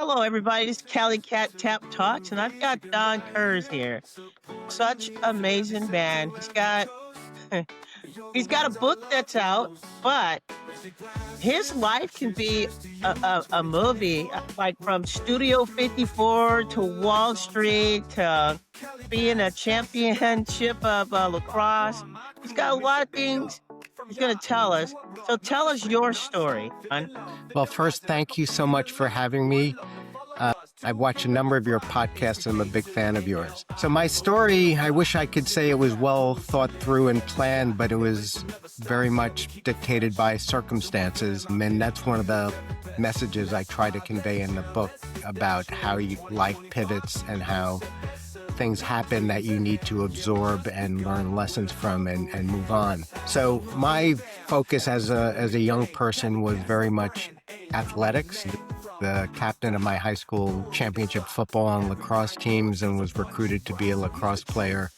Hello, everybody. This is Kelly Cat Tap Talks, and I've got Don Kurz here. Such amazing man. He's got a book that's out, but his life can be a movie, like from Studio 54 to Wall Street to being a championship of lacrosse. He's got a lot of things he's going to tell us. So tell us your story, Don. Well, first, thank you so much for having me. I've watched a number of your podcasts and I'm a big fan of yours. So my story, I wish I could say it was well thought through and planned, but it was very much dictated by circumstances. And that's one of the messages I try to convey in the book about how life pivots and how things happen that you need to absorb and learn lessons from and move on. So my focus as a young person was very much athletics. The captain of my high school championship football and lacrosse teams, and was recruited to be a lacrosse player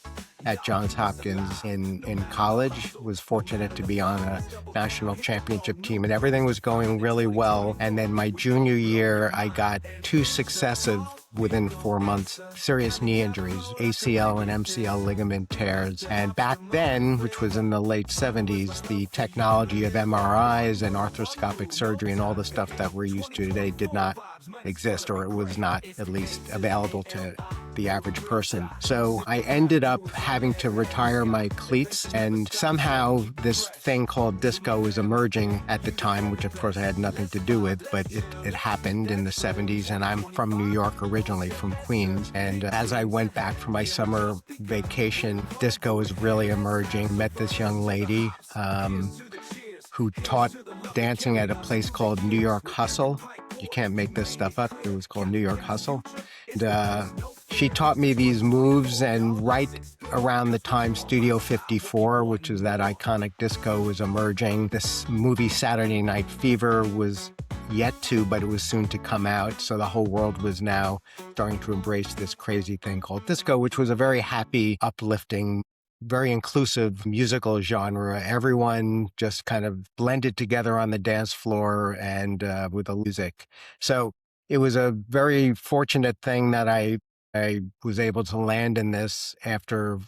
at Johns Hopkins in college. Was fortunate to be on a national championship team, and everything was going really well. And then my junior year, I got two successive, within 4 months, serious knee injuries, ACL and MCL ligament tears. And back then, which was in the late 70s, the technology of MRIs and arthroscopic surgery and all the stuff that we're used to today did not exist, or it was not at least available to the average person. So I ended up having to retire my cleats, and somehow this thing called disco was emerging at the time, which of course I had nothing to do with, but it happened in the 70s, and I'm from New York originally, from Queens. And as I went back for my summer vacation, disco was really emerging. Met this young lady who taught dancing at a place called New York Hustle. You can't make this stuff up. It was called New York Hustle. And she taught me these moves, and right around the time Studio 54, which is that iconic disco, was emerging, this movie Saturday Night Fever was yet to, but it was soon to come out. So the whole world was now starting to embrace this crazy thing called disco, which was a very happy, uplifting, very inclusive musical genre. Everyone just kind of blended together on the dance floor and with the music. So it was a very fortunate thing that I was able to land in this after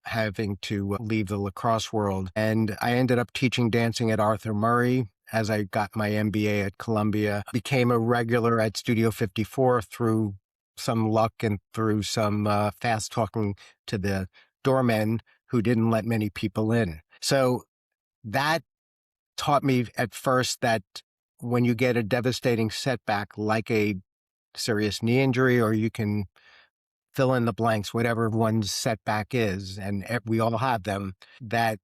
having to leave the lacrosse world. And I ended up teaching dancing at Arthur Murray as I got my MBA at Columbia, became a regular at Studio 54 through some luck and through some fast talking to the doormen who didn't let many people in. So that taught me at first that when you get a devastating setback like a serious knee injury, or you can fill in the blanks, whatever one's setback is, and we all have them, that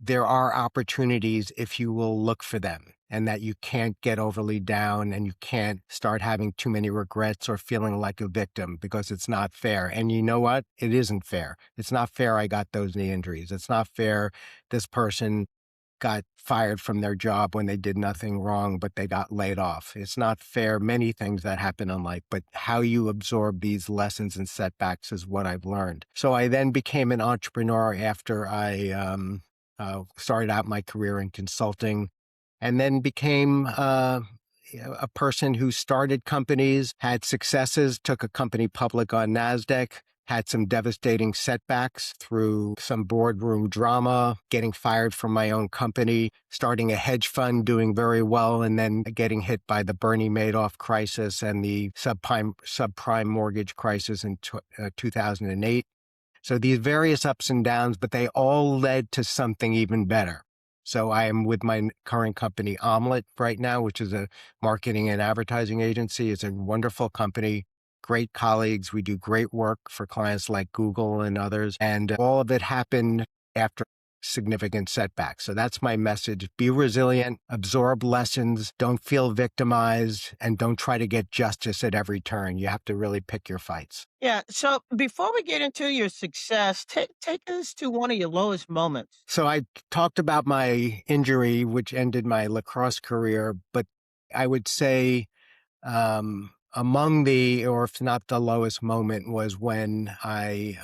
there are opportunities if you will look for them, and that you can't get overly down and you can't start having too many regrets or feeling like a victim, because it's not fair. And you know what? It isn't fair. It's not fair I got those knee injuries. It's not fair this person got fired from their job when they did nothing wrong, but they got laid off. It's not fair, many things that happen in life, but how you absorb these lessons and setbacks is what I've learned. So I then became an entrepreneur after I started out my career in consulting, and then became a person who started companies, had successes, took a company public on Nasdaq, had some devastating setbacks through some boardroom drama, getting fired from my own company, starting a hedge fund, doing very well, and then getting hit by the Bernie Madoff crisis and the subprime mortgage crisis in 2008. So these various ups and downs, but they all led to something even better. So I am with my current company, Omelet, right now, which is a marketing and advertising agency. It's a wonderful company, great colleagues. We do great work for clients like Google and others. And all of it happened after significant setbacks. So that's my message. Be resilient, absorb lessons, don't feel victimized, and don't try to get justice at every turn. You have to really pick your fights. Yeah. So before we get into your success, take us to one of your lowest moments. So I talked about my injury, which ended my lacrosse career, but I would say among the, or if not the lowest moment, was when I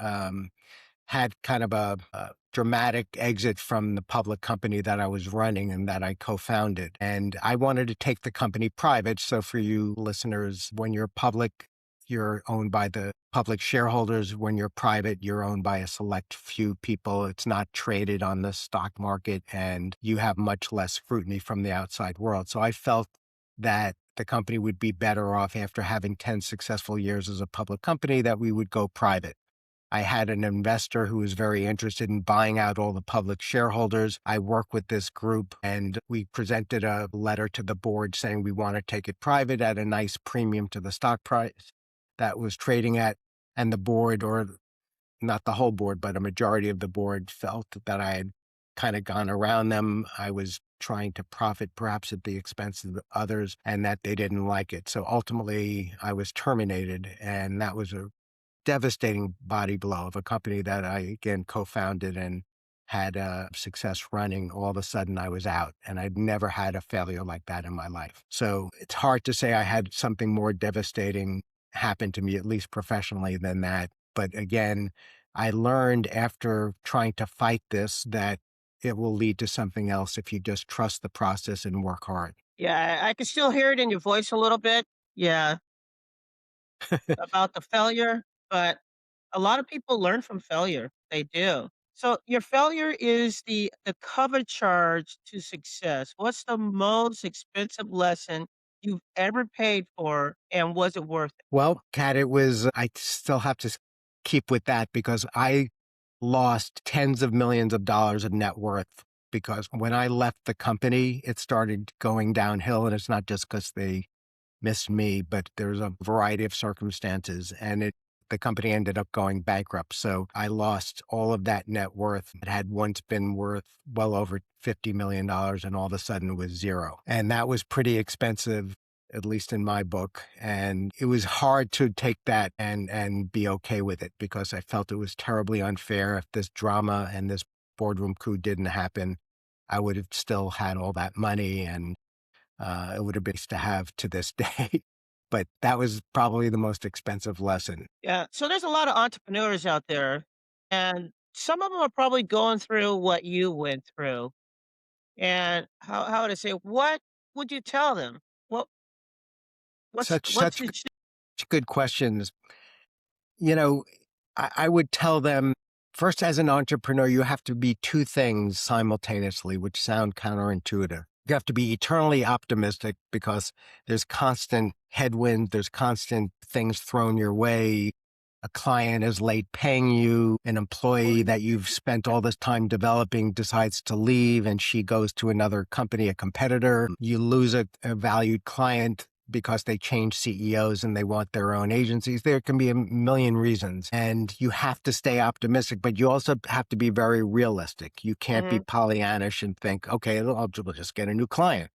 had kind of a dramatic exit from the public company that I was running and that I co-founded. And I wanted to take the company private. So for you listeners, when you're public, you're owned by the public shareholders. When you're private, you're owned by a select few people. It's not traded on the stock market, and you have much less scrutiny from the outside world. So I felt that the company would be better off after having 10 successful years as a public company, that we would go private. I had an investor who was very interested in buying out all the public shareholders. I worked with this group and we presented a letter to the board saying we want to take it private at a nice premium to the stock price that was trading at. And the board, or not the whole board, but a majority of the board, felt that I had kind of gone around them. I was trying to profit perhaps at the expense of the others, and that they didn't like it. So ultimately I was terminated, and that was a devastating body blow of a company that I, again, co-founded and had success running. All of a sudden I was out, and I'd never had a failure like that in my life. So it's hard to say I had something more devastating happen to me, at least professionally, than that. But again, I learned after trying to fight this that it will lead to something else if you just trust the process and work hard. Yeah, I can still hear it in your voice a little bit. Yeah, about the failure, but a lot of people learn from failure. They do. So your failure is the cover charge to success. What's the most expensive lesson you've ever paid for, and was it worth it? Well, Kat, I still have to keep with that because I lost tens of millions of dollars of net worth, because when I left the company, it started going downhill. And it's not just because they missed me, but there's a variety of circumstances, and the company ended up going bankrupt. So I lost all of that net worth. It had once been worth well over $50 million, and all of a sudden it was zero. And that was pretty expensive, at least in my book. And it was hard to take that and be okay with it, because I felt it was terribly unfair. If this drama and this boardroom coup didn't happen, I would have still had all that money, and it would have been nice to have to this day. But that was probably the most expensive lesson. Yeah. So there's a lot of entrepreneurs out there, and some of them are probably going through what you went through. And how would I say, what would you tell them? What what's Such the good questions. You know, I would tell them, first, as an entrepreneur, you have to be two things simultaneously, which sound counterintuitive. You have to be eternally optimistic because there's constant headwind, there's constant things thrown your way. A client is late paying you, an employee that you've spent all this time developing decides to leave and she goes to another company, a competitor. You lose a valued client because they change CEOs and they want their own agencies. There can be a million reasons, and you have to stay optimistic, but you also have to be very realistic. You can't be Mhm. Pollyannish and think, okay, we'll just get a new client.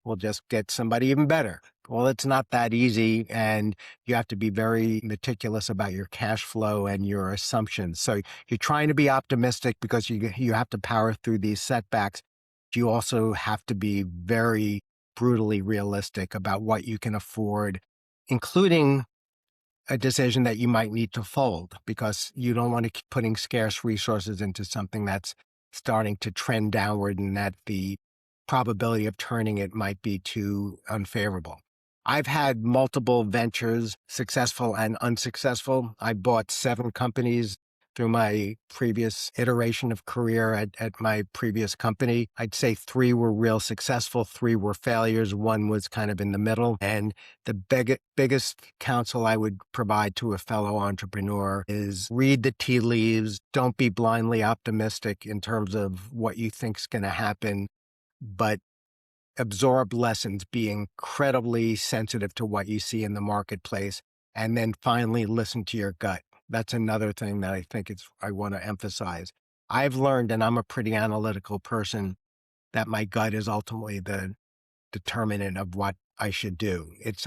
We'll just get somebody even better. Well, it's not that easy, and you have to be very meticulous about your cash flow and your assumptions. So you're trying to be optimistic because you have to power through these setbacks. You also have to be very brutally realistic about what you can afford, including a decision that you might need to fold, because you don't want to keep putting scarce resources into something that's starting to trend downward and that the probability of turning it might be too unfavorable. I've had multiple ventures, successful and unsuccessful. I bought 7 companies through my previous iteration of career at my previous company. I'd say 3 were real successful, 3 were failures, 1 was kind of in the middle. And the biggest counsel I would provide to a fellow entrepreneur is read the tea leaves. Don't be blindly optimistic in terms of what you think is going to happen, but absorb lessons, be incredibly sensitive to what you see in the marketplace, and then finally listen to your gut. That's another thing that I think I want to emphasize. I've learned, and I'm a pretty analytical person, that my gut is ultimately the determinant of what I should do. It's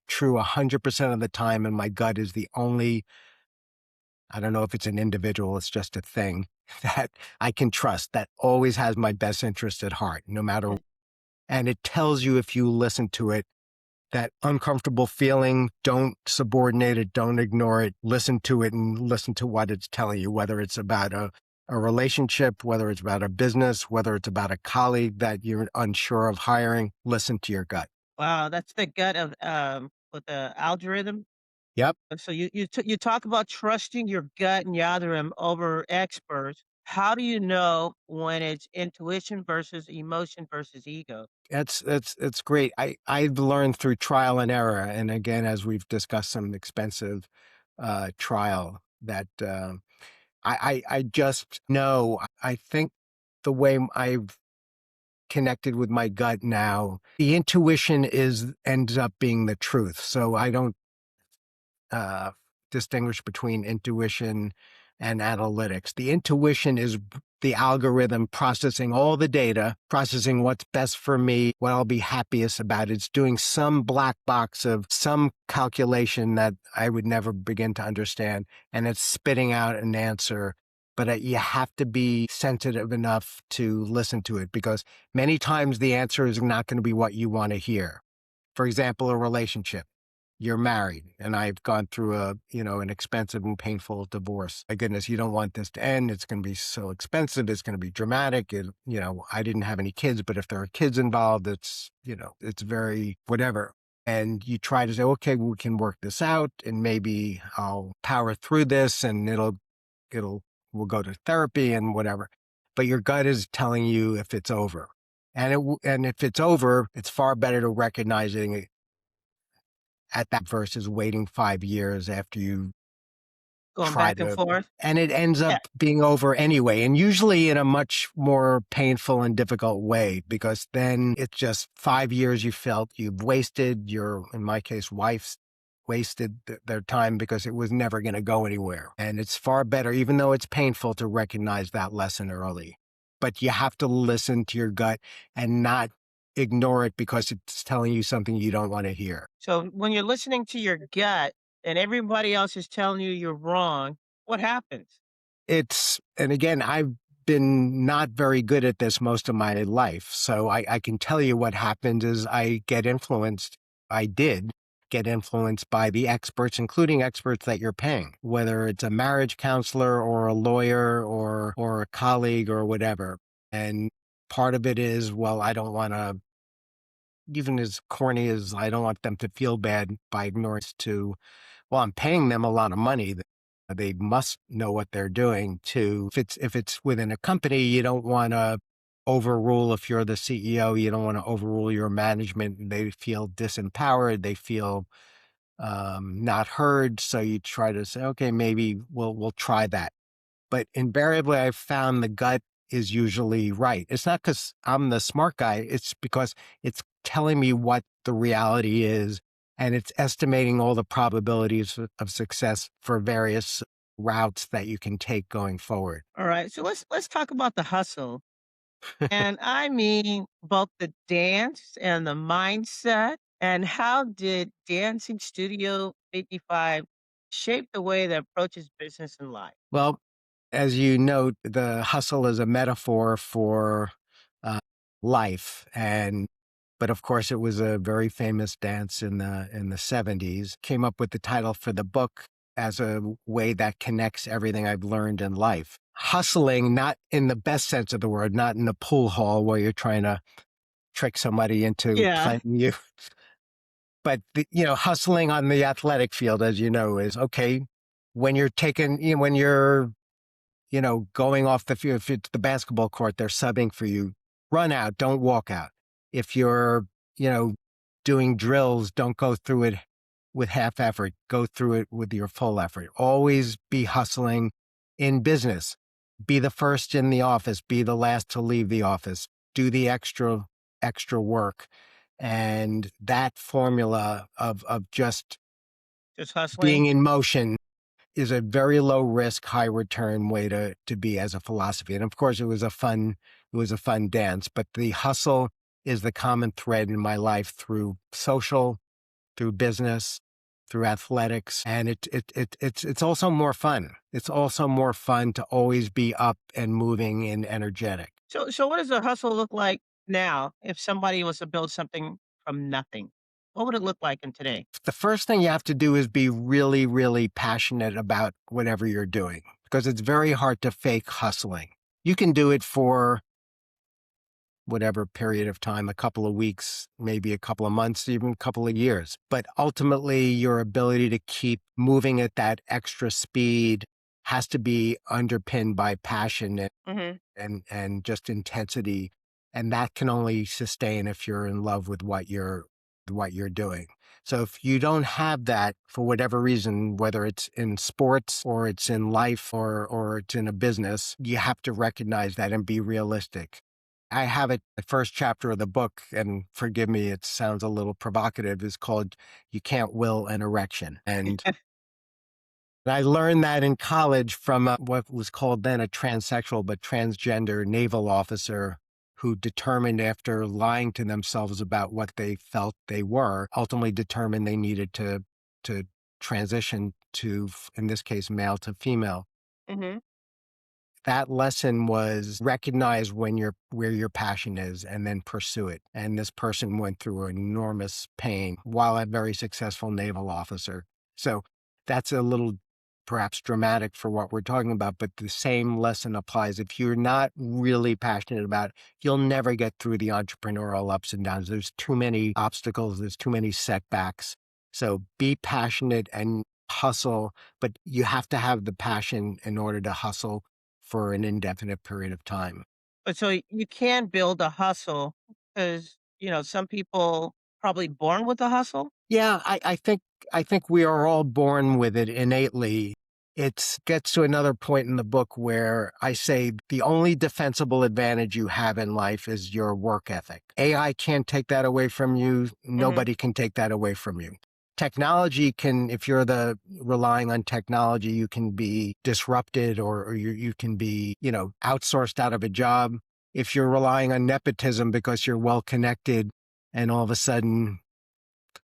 true 100% of the time, and my gut is the only, I don't know if it's an individual, it's just a thing that I can trust, that always has my best interest at heart, no matter. And it tells you, if you listen to it, that uncomfortable feeling, don't subordinate it, don't ignore it, listen to it and listen to what it's telling you, whether it's about a a relationship, whether it's about a business, whether it's about a colleague that you're unsure of hiring, listen to your gut. Wow, that's the gut of, with the algorithm. Yep. So you talk about trusting your gut and your algorithm over experts. How do you know when it's intuition versus emotion versus ego? It's great. I've learned through trial and error, and again, as we've discussed, some expensive trial that I just know. I think the way I've connected with my gut now, the intuition is ends up being the truth. So I don't uh, distinguish between intuition and analytics. The intuition is the algorithm processing all the data, processing what's best for me, what I'll be happiest about. It's doing some black box of some calculation that I would never begin to understand, and it's spitting out an answer. But you have to be sensitive enough to listen to it, because many times the answer is not going to be what you want to hear. For example, a relationship. You're married, and I've gone through an expensive and painful divorce. My goodness, you don't want this to end. It's going to be so expensive. It's going to be dramatic. I didn't have any kids, but if there are kids involved, it's very whatever. And you try to say, okay, we can work this out, and maybe I'll power through this, and we'll go to therapy and whatever. But your gut is telling you if it's over. And if it's over, it's far better to recognizing it at that versus waiting 5 years after you Going try back and to, forth? and it ends up Yeah. being over anyway, and usually in a much more painful and difficult way, because then it's just 5 years you felt you've wasted, in my case, wife's wasted their time, because it was never going to go anywhere. And it's far better, even though it's painful, to recognize that lesson early. But you have to listen to your gut and not ignore it because it's telling you something you don't want to hear. So when you're listening to your gut and everybody else is telling you you're wrong, what happens? And again, I've been not very good at this most of my life. So I can tell you what happened is I get influenced. I did get influenced by the experts, including experts that you're paying, whether it's a marriage counselor or a lawyer or a colleague or whatever. And part of it is, well, I don't want to, even as corny as I don't want them to feel bad by ignorance to, well, I'm paying them a lot of money. They must know what they're doing too. If it's within a company, you don't want to overrule. If you're the CEO, you don't want to overrule your management. They feel disempowered. They feel not heard. So you try to say, okay, maybe we'll try that. But invariably, I've found the gut is usually right. It's not because I'm the smart guy. It's because it's telling me what the reality is, and it's estimating all the probabilities of success for various routes that you can take going forward. All right. So let's talk about the hustle. And I mean both the dance and the mindset. And how did Dancing Studio 55 shape the way that approaches business and life? Well, as you note, the hustle is a metaphor for uh, life, but of course, it was a very famous dance in the 70s. Came up with the title for the book as a way that connects everything I've learned in life. Hustling, not in the best sense of the word, not in the pool hall where you're trying to trick somebody into Yeah. playing you, but hustling on the athletic field, as you know, is okay when you're taking, when you're going off the field. If it's the basketball court, they're subbing for you. Run out, don't walk out. If you're, doing drills, don't go through it with half effort. Go through it with your full effort. Always be hustling in business. Be the first in the office. Be the last to leave the office. Do the extra work. And that formula of just Just hustling. being in motion is a very low risk, high return way to be as a philosophy. And of course, it was a fun dance, but the hustle is the common thread in my life through social, through business, through athletics. And it's also more fun. It's also more fun to always be up and moving and energetic. So what does a hustle look like now if somebody was to build something from nothing? What would it look like in today? The first thing you have to do is be really, really passionate about whatever you're doing. because it's very hard to fake hustling. You can do it for whatever period of time, a couple of weeks, maybe a couple of months, even a couple of years. But ultimately, your ability to keep moving at that extra speed has to be underpinned by passion and just intensity. And that can only sustain if you're in love with what you're doing. So if you don't have that for whatever reason, whether it's in sports or it's in life or it's in a business, you have to recognize that and be realistic. I have it, the first chapter of the book, and forgive me, it sounds a little provocative, is called You Can't Will an Erection. And I learned that in college from what was called then a transsexual but transgender naval officer who determined, after lying to themselves about what they felt they were, ultimately determined they needed to transition to, in this case, male to female. Mm-hmm. That lesson was recognize where your passion is and then pursue it. And this person went through enormous pain while a very successful naval officer. So that's a little perhaps dramatic for what we're talking about, but the same lesson applies. If you're not really passionate about it, you'll never get through the entrepreneurial ups and downs. There's too many obstacles. There's too many setbacks. So be passionate and hustle, but you have to have the passion in order to hustle for an indefinite period of time. But so you can build a hustle because, some people probably born with a hustle. Yeah, I think we are all born with it innately. It gets to another point in the book where I say the only defensible advantage you have in life is your work ethic. AI can't take that away from you. Mhm. Nobody can take that away from you. Technology can, if you're relying on technology, you can be disrupted or you can be, outsourced out of a job. If you're relying on nepotism because you're well connected and all of a sudden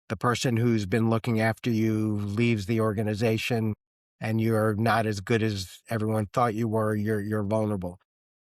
the person who's been looking after you leaves the organization and you're not as good as everyone thought you were, you're vulnerable.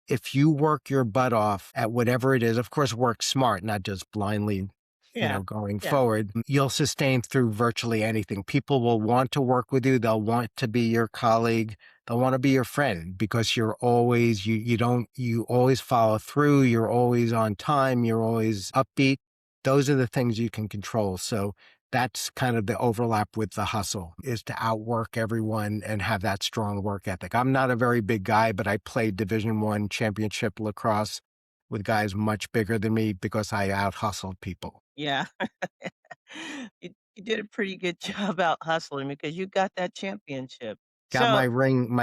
If you work your butt off at whatever it is, of course, work smart, not just blindly, Yeah. going Yeah. forward, you'll sustain through virtually anything. People will want to work with you. They'll want to be your colleague. They'll want to be your friend because you're always, you always follow through. You're always on time. You're always upbeat. Those are the things you can control. So that's kind of the overlap with the hustle, is to outwork everyone and have that strong work ethic. I'm not a very big guy, but I played Division I championship lacrosse with guys much bigger than me because I out hustled people. Yeah. You did a pretty good job out hustling because you got that championship. Got So, my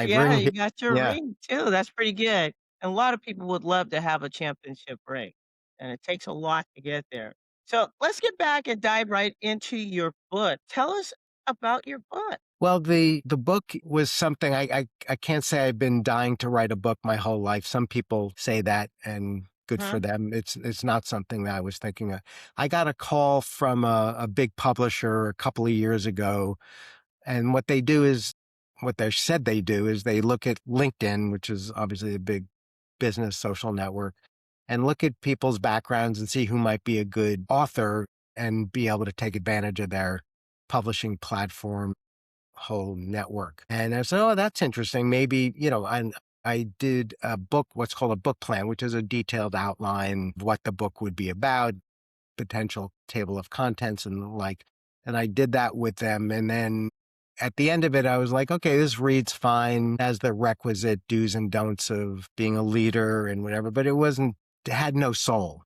yeah, ring. you got your Yeah. ring too. That's pretty good. And a lot of people would love to have a championship ring, and it takes a lot to get there. So let's get back and dive right into your book. Tell us about your book. Well, the book was something I can't say I've been dying to write a book my whole life. Some people say that, and good for Huh? them. It's not something that I was thinking of. I got a call from a big publisher a couple of years ago, and what they said they do is they look at LinkedIn, which is obviously a big business social network, and look at people's backgrounds and see who might be a good author and be able to take advantage of their publishing platform whole network. And I said, oh, that's interesting. Maybe, I did a book, what's called a book plan, which is a detailed outline of what the book would be about, potential table of contents and the like. And I did that with them. And then at the end of it, I was like, okay, this reads fine, has the requisite do's and don'ts of being a leader and whatever, but it had no soul.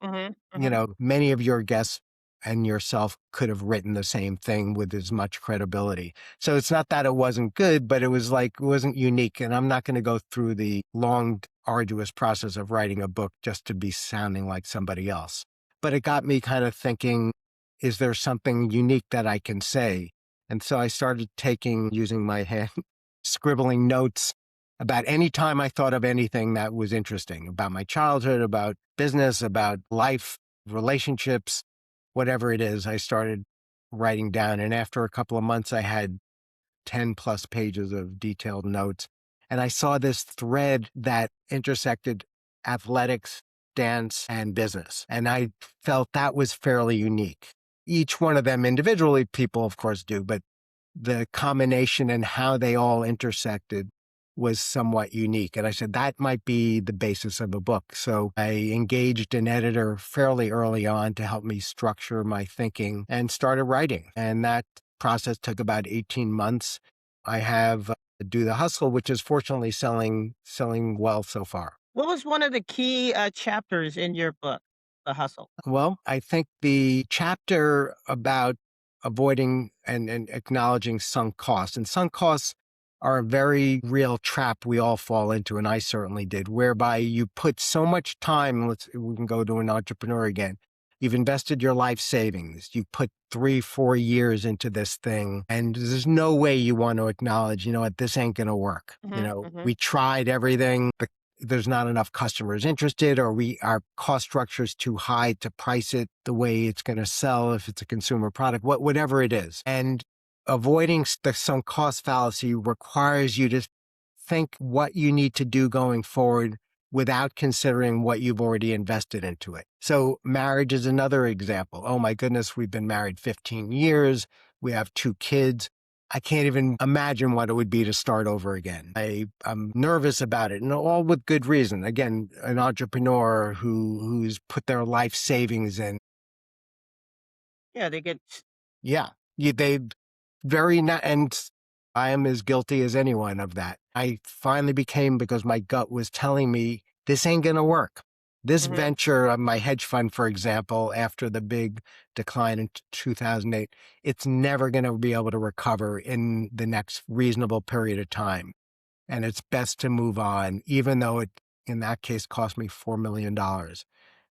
Mhm. Mhm. Many of your guests and yourself could have written the same thing with as much credibility. So it's not that it wasn't good, but it wasn't unique. And I'm not going to go through the long, arduous process of writing a book just to be sounding like somebody else. But it got me kind of thinking, is there something unique that I can say? And so I started using my hand, scribbling notes about any time I thought of anything that was interesting about my childhood, about business, about life, relationships, whatever it is. I started writing down. And after a couple of months, I had 10 plus pages of detailed notes. And I saw this thread that intersected athletics, dance, and business. And I felt that was fairly unique. Each one of them individually, people, of course, do, but the combination and how they all intersected was somewhat unique. And I said, that might be the basis of a book. So I engaged an editor fairly early on to help me structure my thinking and started writing. And that process took about 18 months. I have Do the Hustle, which is fortunately selling well so far. What was one of the key chapters in your book, The Hustle? Well, I think the chapter about avoiding and acknowledging sunk costs, and sunk costs are a very real trap we all fall into, and I certainly did, whereby you put so much time, we can go to an entrepreneur again. You've invested your life savings. You put 3-4 years into this thing, and there's no way you want to acknowledge, you know what, this ain't going to work. Hmm. Hmm. We tried everything. There's not enough customers interested, or our cost structure is too high to price it the way it's going to sell if it's a consumer product, whatever it is. And avoiding the sunk cost fallacy requires you to think what you need to do going forward without considering what you've already invested into it. So marriage is another example. Oh my goodness, we've been married 15 years. We have 2 kids. I can't even imagine what it would be to start over again. I'm nervous about it, and all with good reason. Again, an entrepreneur who's put their life savings in. Yeah, they get. Yeah, they and I am as guilty as anyone of that. I finally became, because my gut was telling me this ain't going to work. This Hmm. venture of my hedge fund, for example, after the big decline in 2008, it's never going to be able to recover in the next reasonable period of time. And it's best to move on, even though it, in that case, cost me $4 million.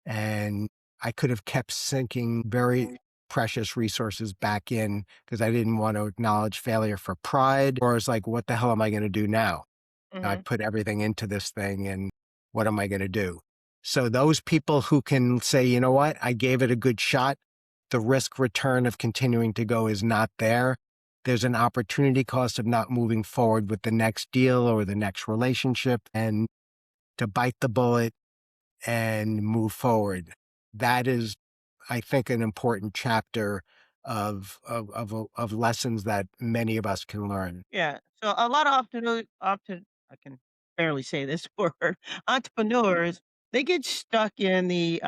And I could have kept sinking very precious resources back in because I didn't want to acknowledge failure for pride, or it's like, what the hell am I going to do now? I Hmm. put everything into this thing, and what am I going to do? So those people who can say, you know what, I gave it a good shot, the risk return of continuing to go is not there. There's an opportunity cost of not moving forward with the next deal or the next relationship, and to bite the bullet and move forward. That is, I think, an important chapter of lessons that many of us can learn. Yeah. So a lot of I can barely say this word, entrepreneurs, they get stuck in the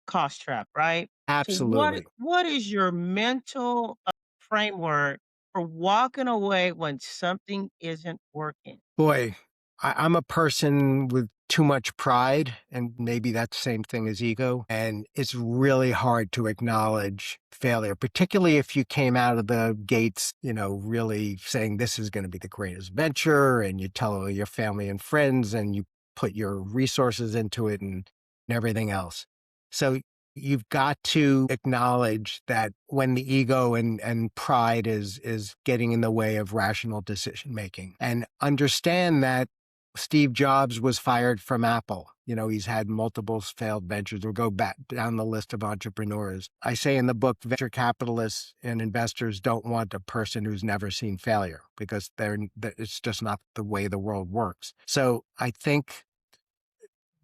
cost trap, right? So Absolutely. what is your mental framework for walking away when something isn't working? Boy, I'm a person with too much pride, and maybe that's the same thing as ego. And it's really hard to acknowledge failure, particularly if you came out of the gates, really saying this is going to be the greatest venture, and you tell all your family and friends, and you put your resources into it and everything else. So you've got to acknowledge that when the ego and pride is getting in the way of rational decision making, and understand that Steve Jobs was fired from Apple. He's had multiple failed ventures, or go back down the list of entrepreneurs. I say in the book, venture capitalists and investors don't want a person who's never seen failure, because it's just not the way the world works. So I think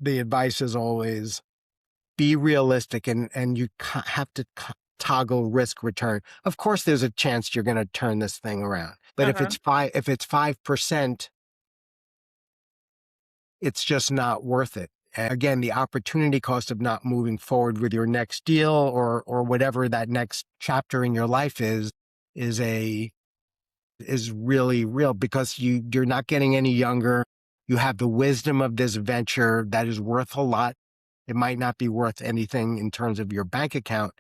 the advice is always be realistic, and you have to toggle risk return. Of course, there's a chance you're going to turn this thing around, but if Uh-huh. it's 5%, it's just not worth it. And again, the opportunity cost of not moving forward with your next deal, or whatever that next chapter in your life is really real, because you're not getting any younger. You have the wisdom of this venture that is worth a lot. It might not be worth anything in terms of your bank account,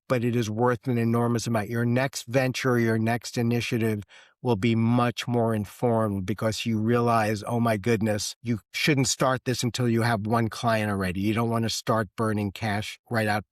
but it is worth an enormous amount. Your next venture, your next initiative will be much more informed, because you realize, oh my goodness, you shouldn't start this until you have one client already. You don't want to start burning cash right out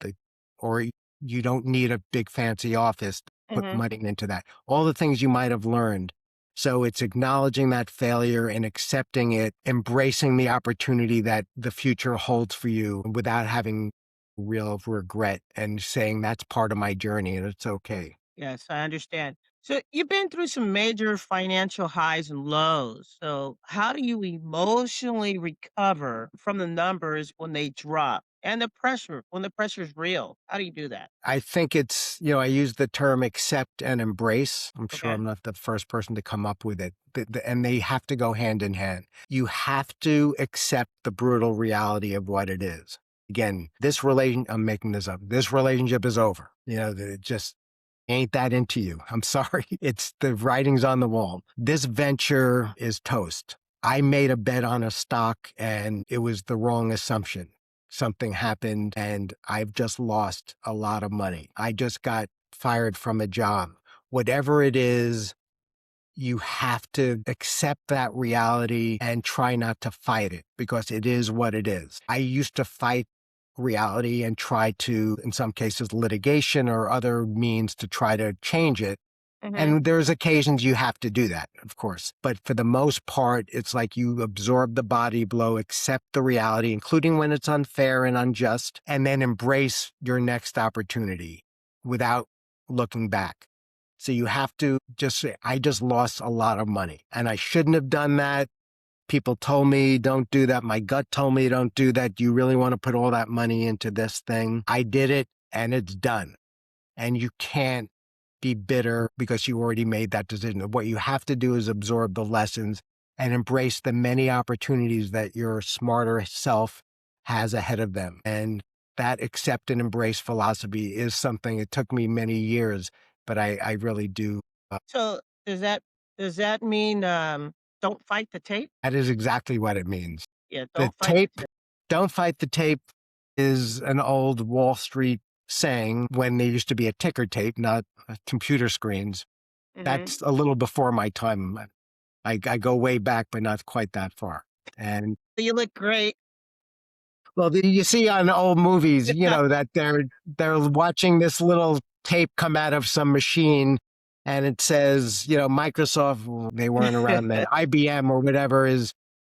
or you don't need a big fancy office to put Hmm. money into that. All the things you might have learned. So it's acknowledging that failure and accepting it, embracing the opportunity that the future holds for you without having real regret, and saying that's part of my journey and it's okay. Yes, I understand. So you've been through some major financial highs and lows. So how do you emotionally recover from the numbers when they drop? And the pressure, when the pressure's real, how do you do that? I think it's, I use the term accept and embrace. I'm sure Okay. I'm not the first person to come up with it. And they have to go hand in hand. You have to accept the brutal reality of what it is. Again, I'm making this up. This relationship is over. It just ain't that into you. I'm sorry. It's the writing's on the wall. This venture is toast. I made a bet on a stock and it was the wrong assumption. Something happened and I've just lost a lot of money. I just got fired from a job. Whatever it is, you have to accept that reality and try not to fight it because it is what it is. I used to fight reality and try to, in some cases, litigation or other means to try to change it. Mhm. And there's occasions you have to do that, of course. But for the most part, it's like you absorb the body blow, accept the reality, including when it's unfair and unjust, and then embrace your next opportunity without looking back. So you have to just say, I just lost a lot of money and I shouldn't have done that. People told me don't do that. My gut told me don't do that. Do you really want to put all that money into this thing? I did it and it's done. And you can't be bitter because you already made that decision. What you have to do is absorb the lessons and embrace the many opportunities that your smarter self has ahead of them. And that accept and embrace philosophy is something, it took me many years, but I really do. So does that mean, don't fight the tape? That is exactly what it means. Yeah, The don't fight the tape, tape. don't fight the tape is an old Wall Street saying when there used to be a ticker tape, not computer screens. Mhm. That's a little before my time. I go way back, but not quite that far. And You look great. well, you see on old movies, that they're watching this little tape come out of some machine, and it says, Microsoft. Well, they weren't around then. IBM or whatever is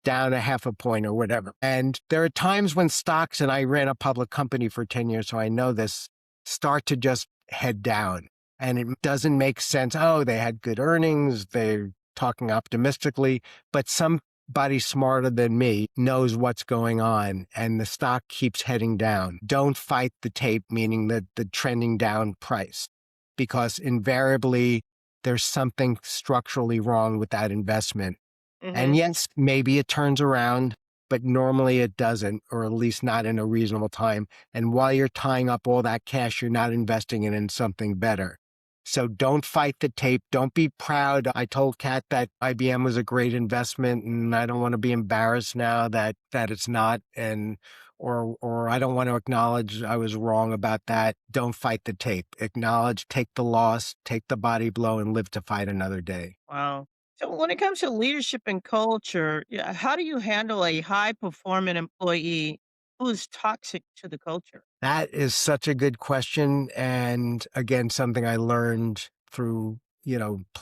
down a half a point or whatever. And there are times when stocks, and I ran a public company for 10 years, so I know this, start to just head down. And it doesn't make sense. Oh, they had good earnings. They're talking optimistically, but somebody smarter than me knows what's going on and the stock keeps heading down. Don't fight the tape, meaning the trending down price, because invariably there's something structurally wrong with that investment. And Mhm. yes, maybe it turns around, but normally it doesn't, or at least not in a reasonable time. And while you're tying up all that cash, you're not investing it in something better. So don't fight the tape. Don't be proud. I told Kat that IBM was a great investment and I don't want to be embarrassed now that it's not. And or I don't want to acknowledge I was wrong about that. Don't fight the tape. Acknowledge, take the loss, take the body blow and live to fight another day. Wow. So when it comes to leadership and culture, yeah, how do you handle a high performing employee who is toxic to the culture? That is such a good question. And again, something I learned through,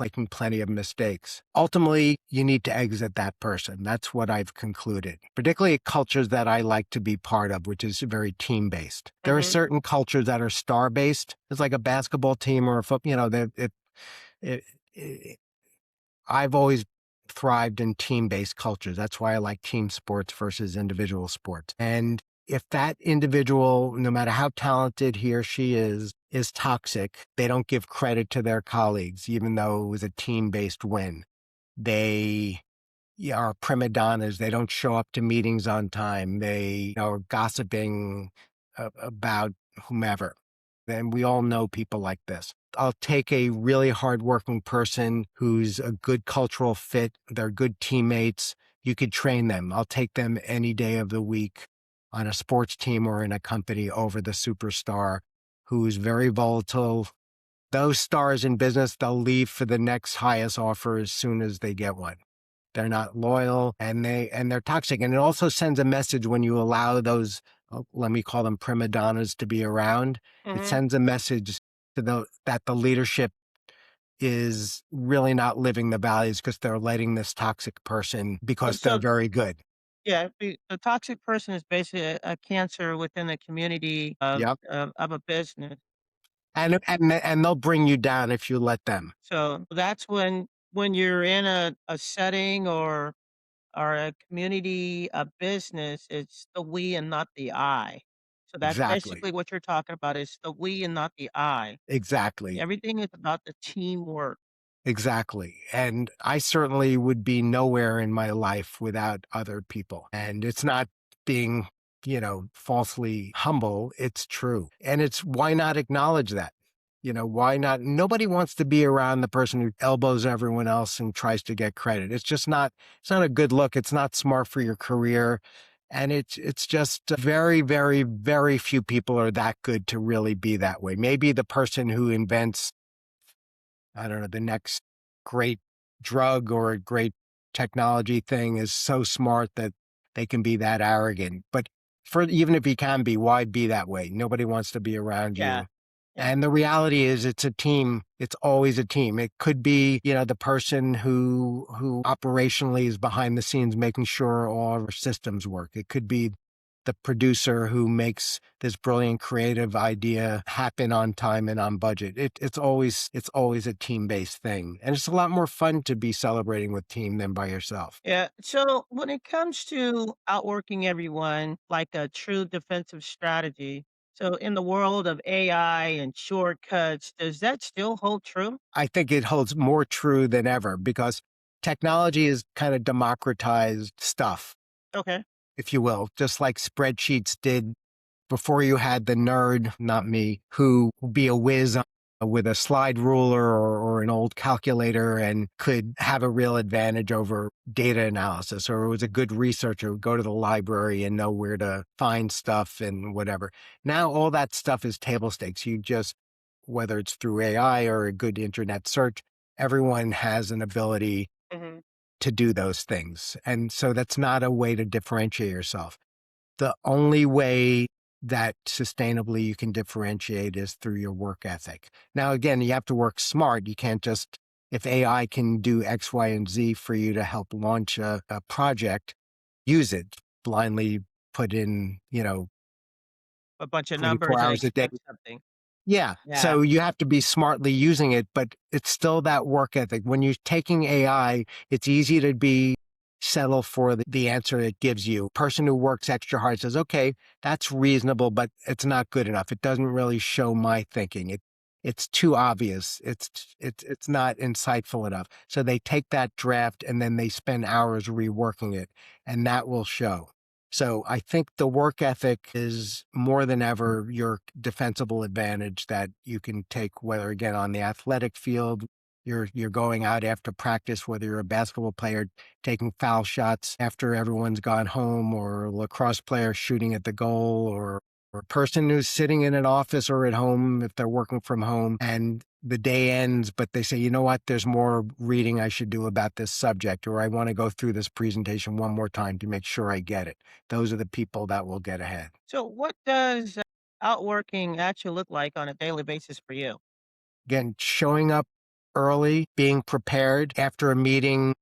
making plenty of mistakes. Ultimately, you need to exit that person. That's what I've concluded, particularly cultures that I like to be part of, which is very team based. There are Mhm. certain cultures that are star based. It's like a basketball team or a football, it, it, I've always thrived in team-based cultures. That's why I like team sports versus individual sports. And if that individual, no matter how talented he or she is toxic, they don't give credit to their colleagues, even though it was a team-based win. They are prima donnas. They don't show up to meetings on time. They are gossiping about whomever. And we all know people like this. I'll take a really hardworking person who's a good cultural fit. They're good teammates. You could train them. I'll take them any day of the week on a sports team or in a company over the superstar who's very volatile. Those stars in business, they'll leave for the next highest offer as soon as they get one. They're not loyal and they're toxic. And it also sends a message when you allow those, let me call them prima donnas, to be around. It Mhm. sends a message that the leadership is really not living the values because they're letting this toxic person because they're So very good. yeah, the toxic person is basically a cancer within the community of Yep. of a business. And they'll bring you down if you let them. So that's when you're in a setting or a community, a business, it's the we and not the I. So that's Exactly. basically what you're talking about is the we and not the I. Exactly. Everything is about the teamwork. Exactly. And I certainly would be nowhere in my life without other people. And it's not being, falsely humble. It's true. And it's why not acknowledge that? Why not? Nobody wants to be around the person who elbows everyone else and tries to get credit. It's not a good look. It's not smart for your career. And it's just very, very, very few people are that good to really be that way. Maybe the person who invents, I don't know, the next great drug or a great technology thing is so smart that they can be that arrogant. But for even if you can be, why be that way? Nobody wants to be around Yeah. you. Yeah. And the reality is it's a team. It's always a team. It could be, the person who operationally is behind the scenes making sure all our systems work. It could be the producer who makes this brilliant creative idea happen on time and on budget. It's always a team-based thing. And it's a lot more fun to be celebrating with team than by yourself. Yeah. So when it comes to outworking everyone, like a true defensive strategy, so in the world of AI and shortcuts, does that still hold true? I think it holds more true than ever because technology has kind of democratized stuff, Okay. if you will, just like spreadsheets did before. You had the nerd, not me, who would be a whiz with a slide ruler or an old calculator and could have a real advantage over data analysis, or was a good researcher, would go to the library and know where to find stuff and whatever. Now, all that stuff is table stakes. Whether it's through AI or a good internet search, everyone has an ability Hmm. to do those things. And so that's not a way to differentiate yourself. The only way that sustainably you can differentiate is through your work ethic. Now, again, you have to work smart. You can't just, if AI can do X, Y, and Z for you to help launch a project, use it blindly, put in, A bunch of 24 numbers and hours a day. expect something. Yeah. Yeah. So you have to be smartly using it, but it's still that work ethic. When you're taking AI, it's easy to be settle for the answer it gives you. Person who works extra hard says, okay, that's reasonable, but it's not good enough. It doesn't really show my thinking. It's too obvious. It's not insightful enough. So they take that draft and then they spend hours reworking it, and that will show. So I think the work ethic is more than ever your defensible advantage that you can take, whether again on the athletic field, you're going out after practice, whether you're a basketball player taking foul shots after everyone's gone home, or a lacrosse player shooting at the goal, or a person who's sitting in an office or at home if they're working from home and the day ends, but they say, you know what, there's more reading I should do about this subject, or I want to go through this presentation one more time to make sure I get it. Those are the people that will get ahead. So what does outworking actually look like on a daily basis for you? Again, showing up early, being prepared after a meeting,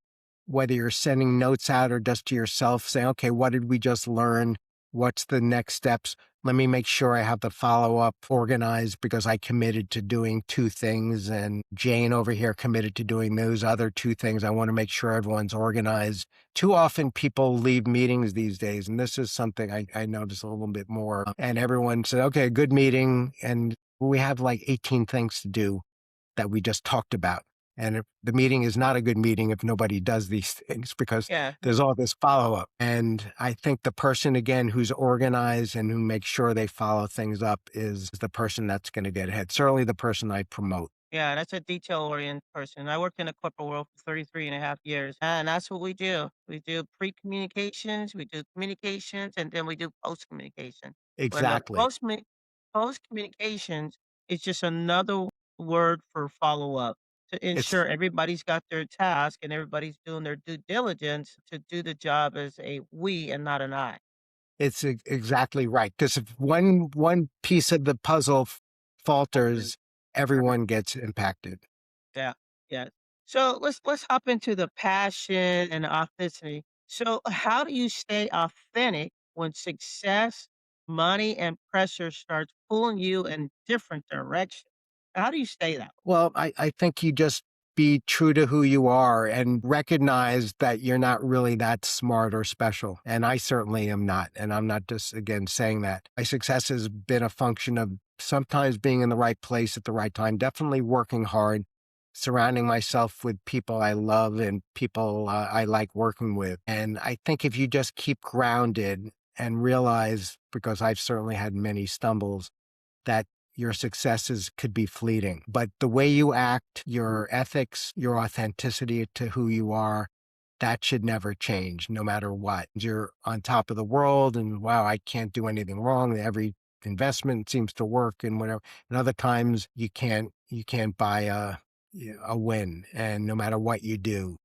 whether you're sending notes out or just to yourself, saying, okay, what did we just learn? What's the next steps? Let me make sure I have the follow up organized because I committed to doing two things, and Jane over here committed to doing those other two things. I want to make sure everyone's organized. Too often people leave meetings these days, and this is something I notice a little bit more. And everyone said, okay, good meeting. And we have like 18 things to do that we just talked about. And if the meeting is not a good meeting if nobody does these things, because Yeah. there's all this follow up. And I think the person, again, who's organized and who makes sure they follow things up is the person that's going to get ahead. Certainly the person I promote. Yeah, that's a detail-oriented person. I worked in the corporate world for 33 and a half years, and that's what we do. We do pre-communications, we do communications, and then we do post-communication. When the Exactly. post-communications is just another word for follow-up to It's ensure everybody's got their task and everybody's doing their due diligence to do the job as a we and not an I. exactly right. Because if one piece of the puzzle falters, everyone gets impacted. Yeah, yeah. So let's hop into the passion and authenticity. So how do you stay authentic when success, money, and pressure starts pulling you in different directions? How do you stay that? Well, I think you just be true to who you are and recognize that you're not really that smart or special. And I certainly am not. And I'm not just, again, saying that. My success has been a function of sometimes being in the right place at the right time, definitely working hard, surrounding myself with people I love and people I like working with. And I think if you just keep grounded and realize, because I've certainly had many stumbles, that your successes could be fleeting. But the way you act, your ethics, your authenticity to who you are, that should never change, no matter what. You're on top of the world and wow, I can't do anything wrong. Every investment seems to work and whatever. And other times you can't buy a win, and no matter what you do.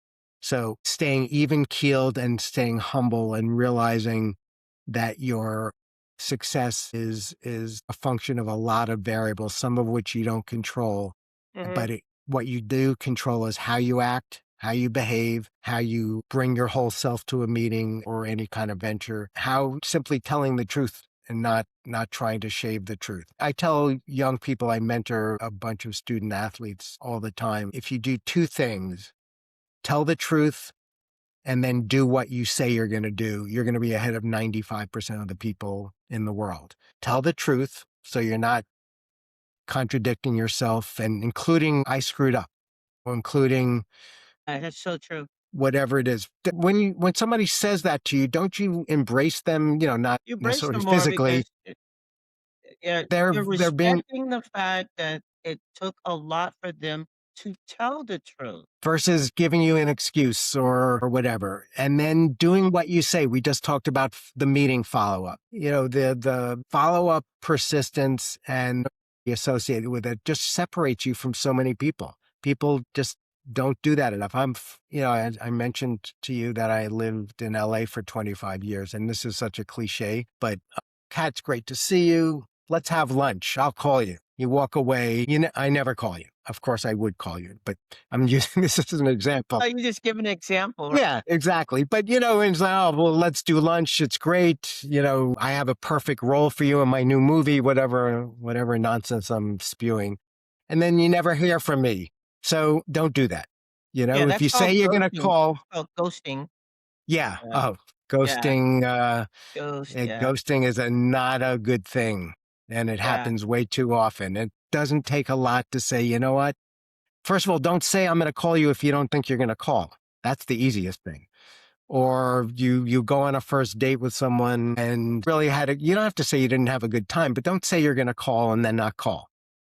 So staying even keeled and staying humble and realizing that your success is a function of a lot of variables, some of which you don't control. Mhm. But what you do control is how you act, how you behave, how you bring your whole self to a meeting or any kind of venture, how simply telling the truth and not trying to shave the truth. I tell young people, I mentor a bunch of student athletes all the time. If you do two things, tell the truth and then do what you say you're going to do, you're going to be ahead of 95% of the people in the world. Tell the truth so you're not contradicting yourself, and including I screwed up, or including That's so true. whatever it is. When somebody says that to you, don't you embrace them, not You brace necessarily them more physically. because yeah, you're They're being respecting the fact that it took a lot for them to tell the truth. versus giving you an excuse or whatever, and then doing what you say. We just talked about the meeting follow-up, the follow-up persistence and associated with it just separates you from so many people just don't do that enough. I mentioned to you that I lived in LA for 25 years, and this is such a cliche, but Kat, it's great to see you. Let's have lunch. I'll call you. You walk away. I never call you. Of course, I would call you, but I'm using this as an example. Oh, you just give an example, right? Yeah, exactly. But, it's like, oh, well, let's do lunch. It's great. I have a perfect role for you in my new movie, whatever nonsense I'm spewing. And then you never hear from me. So don't do that. Yeah, If that's you say called you're going to ghosting. call, That's called ghosting. yeah. Yeah, Oh, yeah, ghosting, yeah, ghosting is not a good thing. And it yeah. happens way too often. It doesn't take a lot to say, you know what? First of all, don't say I'm going to call you if you don't think you're going to call. That's the easiest thing. Or you go on a first date with someone and really you don't have to say you didn't have a good time, but don't say you're going to call and then not call,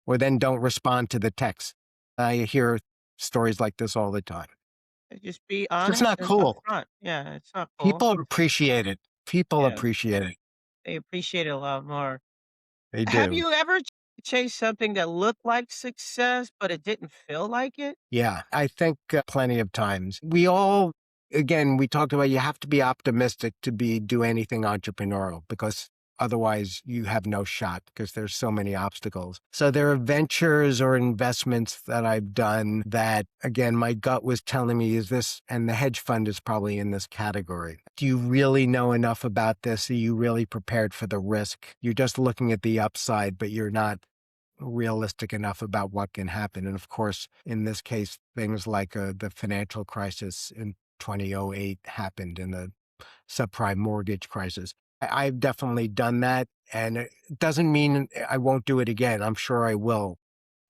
or then don't respond to the text. I hear stories like this all the time. Just be It's honest not and cool. upfront. Yeah, it's not cool. People appreciate it. People Yeah, appreciate it. they appreciate it a lot more. They Have do. you ever chased something that looked like success, but it didn't feel like it? Yeah, I think plenty of times. Again, we talked about you have to be optimistic to do anything entrepreneurial, because otherwise you have no shot because there's so many obstacles. So there are ventures or investments that I've done that, again, my gut was telling me and the hedge fund is probably in this category. Do you really know enough about this? Are you really prepared for the risk? You're just looking at the upside, but you're not realistic enough about what can happen. And of course, in this case, things like the financial crisis in 2008 happened, in the subprime mortgage crisis. I've definitely done that. And it doesn't mean I won't do it again. I'm sure I will.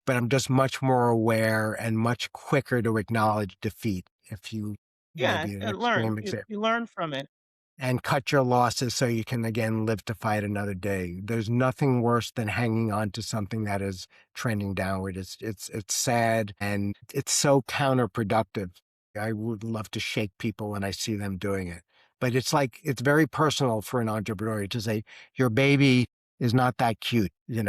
But I'm just much more aware and much quicker to acknowledge defeat, if you want to Yeah, be an and learn. extreme example, You learn from it. and cut your losses so you can again live to fight another day. There's nothing worse than hanging on to something that is trending downward. It's sad and it's so counterproductive. I would love to shake people when I see them doing it. But it's very personal for an entrepreneur to say your baby is not that cute. They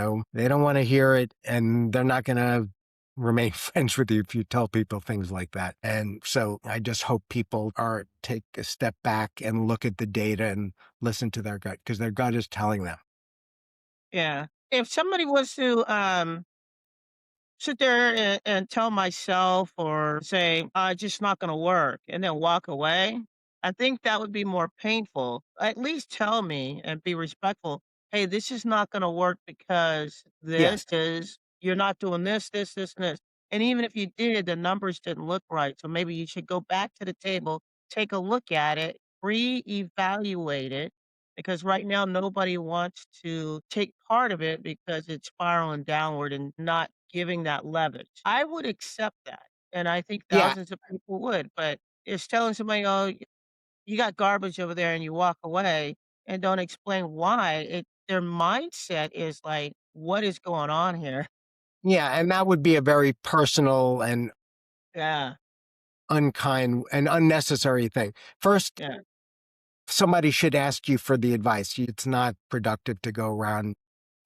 don't want to hear it, and they're not going to remain friends with you if you tell people things like that. And so I just hope people take a step back and look at the data and listen to their gut, because their gut is telling them. Yeah. If somebody was to sit there and tell myself or say, just not going to work and then walk away, I think that would be more painful. At least tell me and be respectful. Hey, this is not going to work because Yes. you're not doing this, this, and this. And even if you did, the numbers didn't look right. So maybe you should go back to the table, take a look at it, reevaluate it, because right now nobody wants to take part of it because it's spiraling downward and not giving that leverage. I would accept that. And I think Yeah, thousands of people would, but it's telling somebody, oh, you got garbage over there and you walk away and don't explain why. Their mindset is like, what is going on here? yeah, and that would be a very personal and Yeah, unkind and unnecessary thing. First, yeah. somebody should ask you for the advice. It's not productive to go around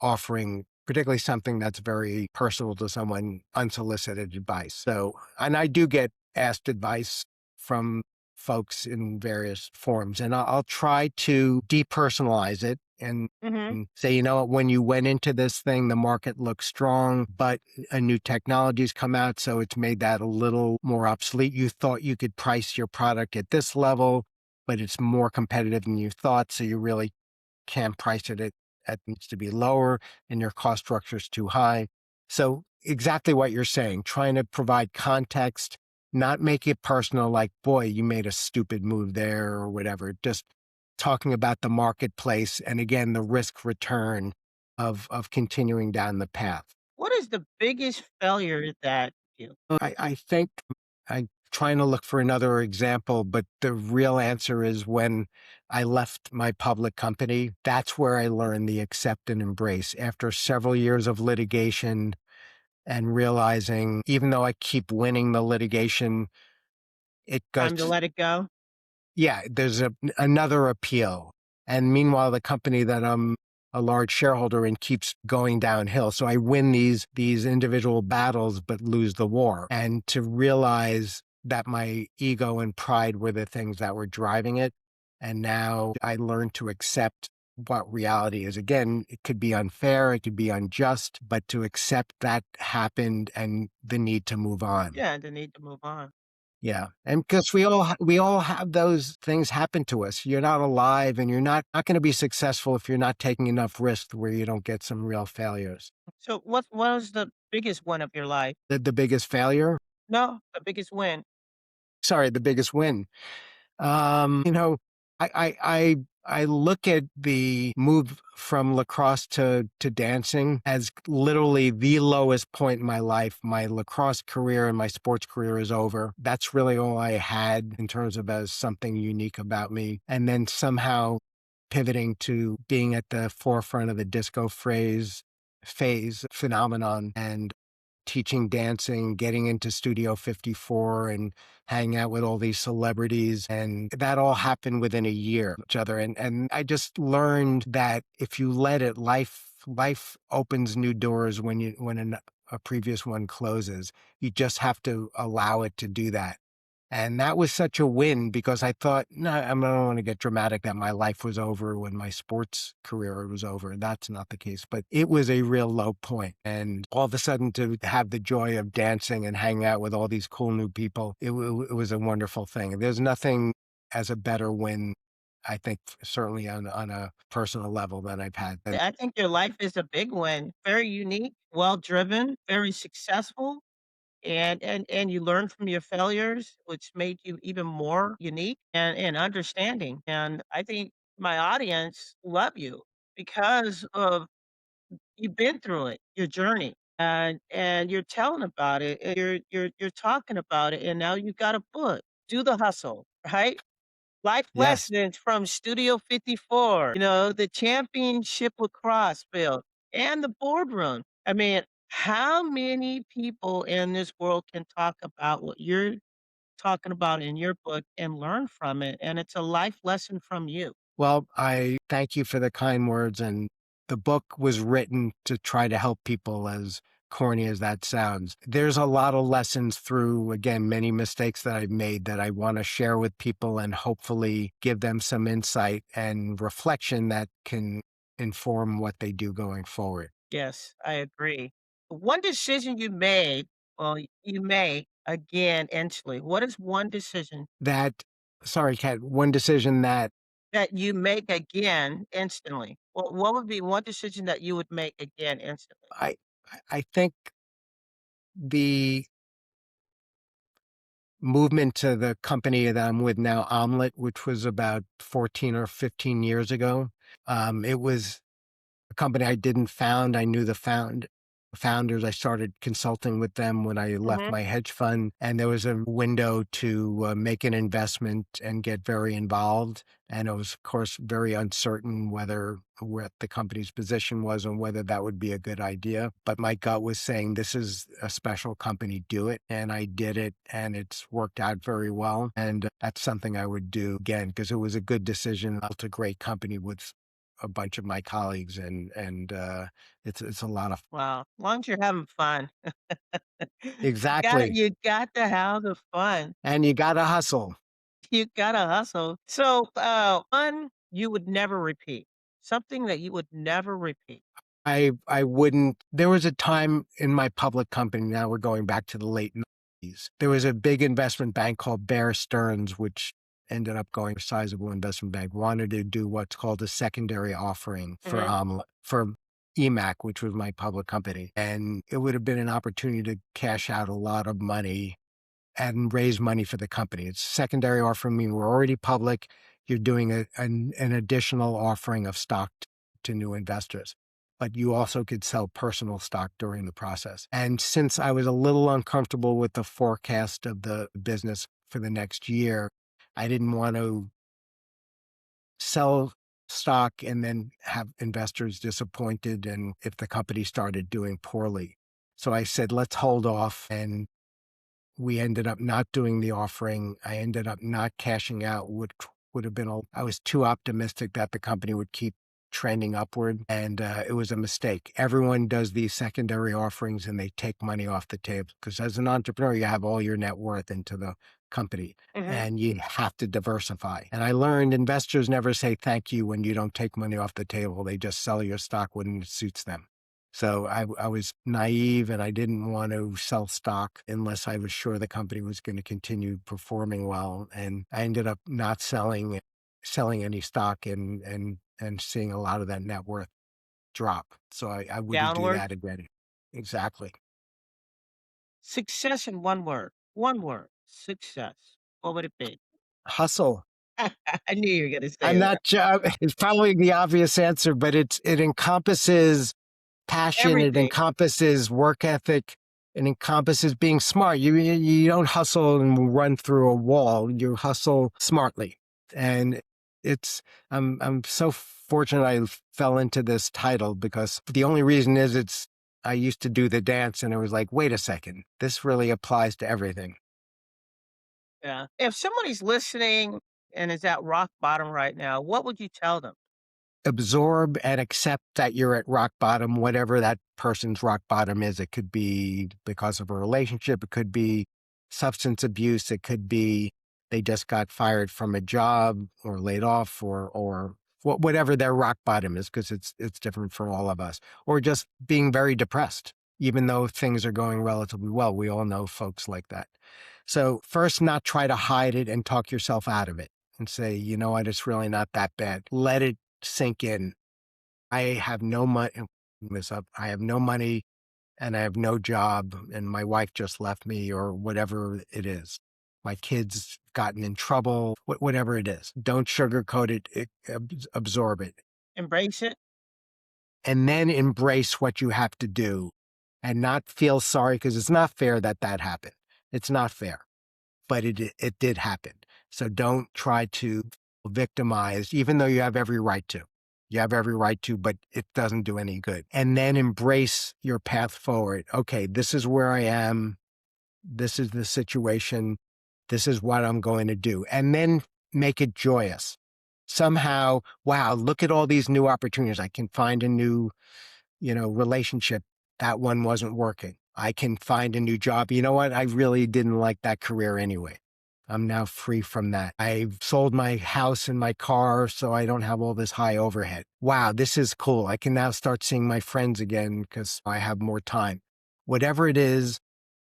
offering, particularly something that's very personal to someone, unsolicited advice. So, and I do get asked advice from folks in various forms, and I'll try to depersonalize it and Mhm. say, you know, when you went into this thing, the market looks strong, but a new technology's come out, so it's made that a little more obsolete. You thought you could price your product at this level, but it's more competitive than you thought, so you really can't price it at needs to be lower and your cost structure is too high. So exactly what you're saying, trying to provide context, not make it personal, like, boy, you made a stupid move there or whatever. Just talking about the marketplace and again the risk return of continuing down the path. What is the biggest failure that you I think I'm trying to look for another example, but the real answer is when I left my public company, that's where I learned the accept and embrace after several years of litigation and realizing even though I keep winning the litigation, it goes, time to let it go? yeah, there's another appeal. And meanwhile, the company that I'm a large shareholder in keeps going downhill. So I win these individual battles, but lose the war. And to realize that my ego and pride were the things that were driving it. And now I learned to accept what reality is. Again, it could be unfair, it could be unjust, but to accept that happened and the need to move on. Yeah, the need to move on. Yeah, and because we all have those things happen to us. You're not alive, and you're not going to be successful if you're not taking enough risk where you don't get some real failures. So what was the biggest win of your life? The biggest failure, No, the biggest win. sorry, the biggest win. You know, I look at the move from lacrosse to dancing as literally the lowest point in my life. My lacrosse career and my sports career is over. That's really all I had in terms of as something unique about me. And then somehow pivoting to being at the forefront of the disco phase phenomenon and teaching dancing, getting into Studio 54 and hanging out with all these celebrities. And that all happened within a year of each other. And I just learned that if you let it, life opens new doors when a previous one closes. You just have to allow it to do that. And that was such a win because I thought, no, I don't want to get dramatic that my life was over when my sports career was over. That's not the case, but it was a real low point. And all of a sudden to have the joy of dancing and hanging out with all these cool new people, it was a wonderful thing. There's nothing as a better win, I think, certainly on a personal level that I've had. And I think your life is a big win. Very unique, well driven, very successful. And you learn from your failures, which made you even more unique and understanding. And I think my audience love you because of you've been through it, your journey, and you're telling about it. And you're talking about it, and now you got a book. Do the hustle, right? Life yes, lessons from Studio 54. The Championship Lacrosse Field and the Boardroom. I mean, how many people in this world can talk about what you're talking about in your book and learn from it? And it's a life lesson from you. well, I thank you for the kind words. And the book was written to try to help people, as corny as that sounds. There's a lot of lessons through, again, many mistakes that I've made that I want to share with people and hopefully give them some insight and reflection that can inform what they do going forward. Yes, I agree. One decision you made, well, you may again instantly. What is one decision That, sorry, Kat, one decision that that you make again instantly? What would be one decision that you would make again instantly? I, I think the movement to the company that I'm with now, Omelet, which was about 14 or 15 years ago. It was a company I didn't found. I knew the founders. I started consulting with them when I left Mhm. my hedge fund, and there was a window to make an investment and get very involved. And it was, of course, very uncertain whether what the company's position was and whether that would be a good idea. But my gut was saying, this is a special company, do it. And I did it, and it's worked out very well. And that's something I would do again, because it was a good decision. Built a great company with a bunch of my colleagues, and it's a lot of Wow. As long as you're having fun. exactly. You got to have the fun. And you got to hustle. You gotta hustle. So, one you would never repeat. Something that you would never repeat. I wouldn't. There was a time in my public company. Now we're going back to the late 90s. There was a big investment bank called Bear Stearns, which ended up going a sizable investment bank, wanted to do what's called a secondary offering for Mhm. for EMAC, which was my public company. And it would have been an opportunity to cash out a lot of money and raise money for the company. It's secondary offering, meaning we're already public. You're doing an additional offering of stock to new investors, but you also could sell personal stock during the process. And since I was a little uncomfortable with the forecast of the business for the next year, I didn't want to sell stock and then have investors disappointed and if the company started doing poorly. So I said, let's hold off, and we ended up not doing the offering. I ended up not cashing out, which would have been, I was too optimistic that the company would keep trending upward. And it was a mistake. Everyone does these secondary offerings and they take money off the table because as an entrepreneur, you have all your net worth into the company Mhm. and you have to diversify. And I learned investors never say thank you when you don't take money off the table. They just sell your stock when it suits them. So I was naive and I didn't want to sell stock unless I was sure the company was going to continue performing well. And I ended up not selling any stock and seeing a lot of that net worth drop. So I wouldn't do Downward. that again. Exactly. Success in one word. One word. Success. What would it be? Hustle. I knew you were gonna say I'm that. not, it's probably the obvious answer, but it encompasses passion, it Everything. encompasses work ethic, it encompasses being smart. You don't hustle and run through a wall. You hustle smartly, and it's I'm so fortunate I fell into this title because the only reason is it's I used to do the dance and it was like, wait a second, this really applies to everything. Yeah. If somebody's listening and is at rock bottom right now, what would you tell them? Absorb and accept that you're at rock bottom, whatever that person's rock bottom is. It could be because of a relationship. It could be substance abuse. It could be they just got fired from a job or laid off or whatever their rock bottom is, because it's different for all of us, or just being very depressed, even though things are going relatively well. We all know folks like that. So first, not try to hide it and talk yourself out of it and say, you know what, it's really not that bad. Let it sink in. I have no money. I have no money and I have no job and my wife just left me or whatever it is. My kids gotten in trouble, whatever it is. Don't sugarcoat it, absorb it. Embrace it. And then embrace what you have to do and not feel sorry because it's not fair that that happened. It's not fair, but it did happen. So don't try to victimize, even though you have every right to. You have every right to, but it doesn't do any good. And then embrace your path forward. Okay, this is where I am. This is the situation. This is what I'm going to do. And then make it joyous. Somehow, wow, look at all these new opportunities. I can find a new relationship. That one wasn't working. I can find a new job. You know what? I really didn't like that career anyway. I'm now free from that. I've sold my house and my car, so I don't have all this high overhead. Wow, this is cool. I can now start seeing my friends again because I have more time. Whatever it is,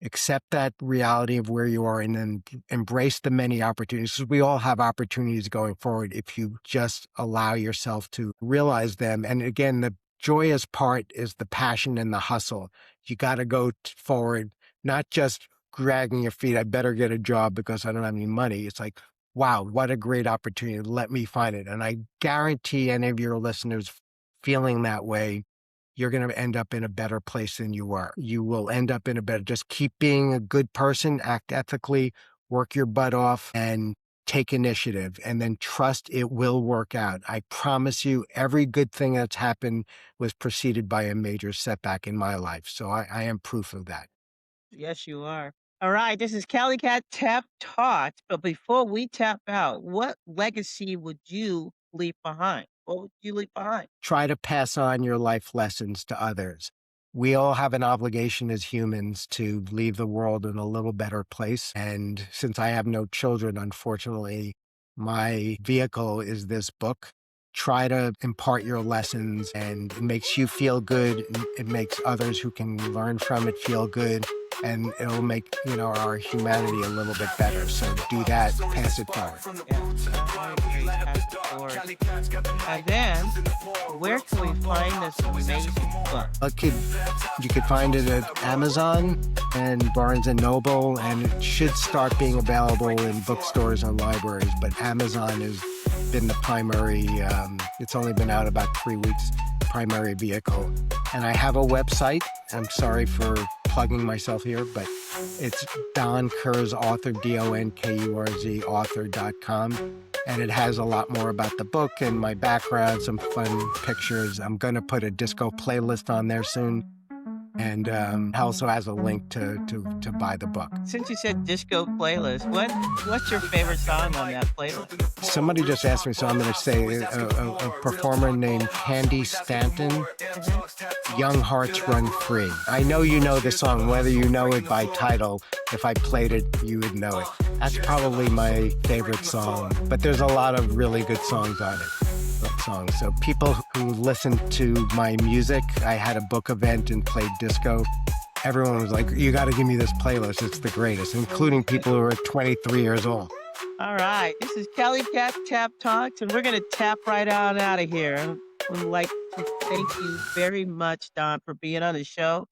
accept that reality of where you are and then embrace the many opportunities. We all have opportunities going forward if you just allow yourself to realize them. And again, the joyous part is the passion and the hustle. You got to go forward not just dragging your feet. I better get a job because I don't have any money. It's like, wow, what a great opportunity. Let me find it. And I guarantee any of your listeners feeling that way, you're going to end up in a better place than you were. You will end up in a better, just keep being a good person, act ethically, work your butt off, and take initiative, and then trust it will work out. I promise you, every good thing that's happened was preceded by a major setback in my life. So I am proof of that. Yes, you are. All right, this is Kelly Cat Tap Talks. But before we tap out, what legacy would you leave behind? What would you leave behind? Try to pass on your life lessons to others. We all have an obligation as humans to leave the world in a little better place. And since I have no children, unfortunately, my vehicle is this book. Try to impart your lessons, and it makes you feel good. It makes others who can learn from it feel good. And it'll make, our humanity a little bit better. So do that, pass it forward. Yeah, pass it forward. And then, where can we find this amazing book? You could find it at Amazon and Barnes & Noble, and it should start being available in bookstores and libraries, but Amazon has been the primary, it's only been out about 3 weeks, primary vehicle. And I have a website. I'm sorry for plugging myself here, but it's Don Kurz, author, DONKURZ, author.com. And it has a lot more about the book and my background, some fun pictures. I'm going to put a disco playlist on there soon. And it also has a link to buy the book. Since you said disco playlist, what's your favorite song on that playlist? Somebody just asked me, so I'm going to say a performer named Candy Stanton, Young Hearts Run Free. I know you know the song, whether you know it by title. If I played it, you would know it. That's probably my favorite song, but there's a lot of really good songs on it. Songs. So people who listen to my music, I had a book event and played disco. Everyone was like, you got to give me this playlist. It's the greatest, including people who are 23 years old. All right. This is Kelly Cat Tap Talks, and we're going to tap right on out of here. We'd like to thank you very much, Don, for being on the show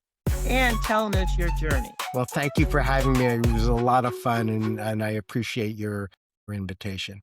and telling us your journey. Well, thank you for having me. It was a lot of fun, and I appreciate your invitation.